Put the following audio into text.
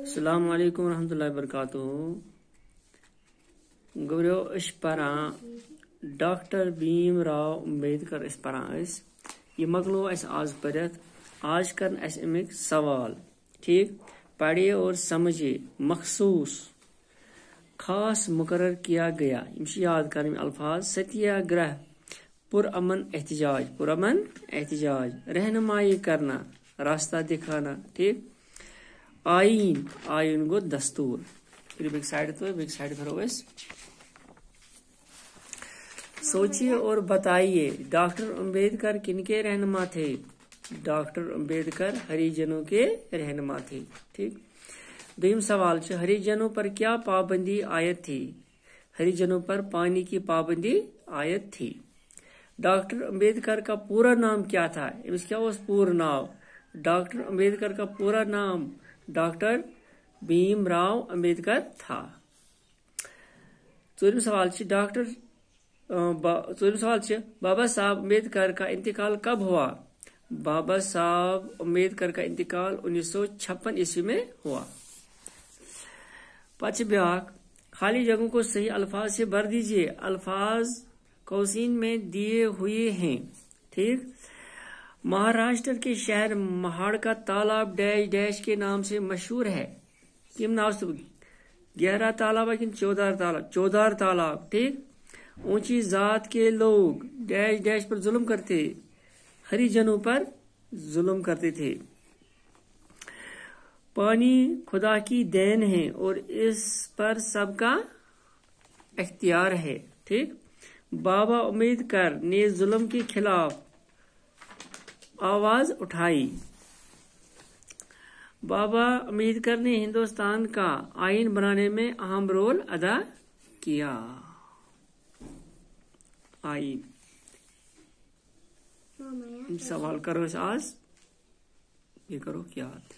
السلام علیکم ورحمۃ اللہ وبرکاتہ. گوریو اش پران ڈاکٹر بھیم راؤ امبیدکر اس پران اس یہ مکلو اس آز پڑھت. آج کرن اس امک سوال ٹھیک پڑھیے اور سمجھیے. مخصوص خاص مقرر کیا گیا یاد کریں الفاظ ستیہ گرہ پرامن احتجاج رہنمائی کرنا راستہ دکھانا. ٹھیک آئین گو دستور. پھر بیک سائڈ کرو اس. سوچیے اور بتائیے ڈاکٹر امبیدکر کن کے رہنما تھے؟ ڈاکٹر امبیدکر ہریجنوں کے رہنما تھے. ٹھیک دویم سوال ہریجنوں پر کیا پابندی عائد تھی؟ ہریجنوں پر پانی کی پابندی عائد تھی. ڈاکٹر امبیدکر کا پورا نام کیا تھا؟ امس کیا اس پورا نام؟ ڈاکٹر امبیدکر کا پورا نام ڈاکٹر بھیم راؤ امبیدکر تھا. ژوٗرِم سوال بابا صاحب امبیدکر کا انتقال کب ہوا؟ بابا صاحب امبیدکر کا انتقال 1956 عیسوی میں ہوا. پچ بیاک خالی جگہوں کو صحیح الفاظ سے بھر دیجیے. الفاظ قوسین میں دیے ہوئے ہیں. ٹھیک مہاراشٹر کے شہر مہاڑ کا تالاب ڈیش ڈیش کے نام سے مشہور ہے. کم نام سے؟ گہرا تالاب ہے چودار تالاب. ٹھیک اونچی ذات کے لوگ ڈیش ڈیش پر ظلم کرتے ہریجنوں پر ظلم کرتے تھے. پانی خدا کی دین ہے اور اس پر سب کا اختیار ہے. ٹھیک بابا امبیدکر نے ظلم کے خلاف آواز اٹھائی. بابا امبیدکر نے ہندوستان کا آئین بنانے میں اہم رول ادا کیا. آئین سوال کرو آج یہ کرو یاد.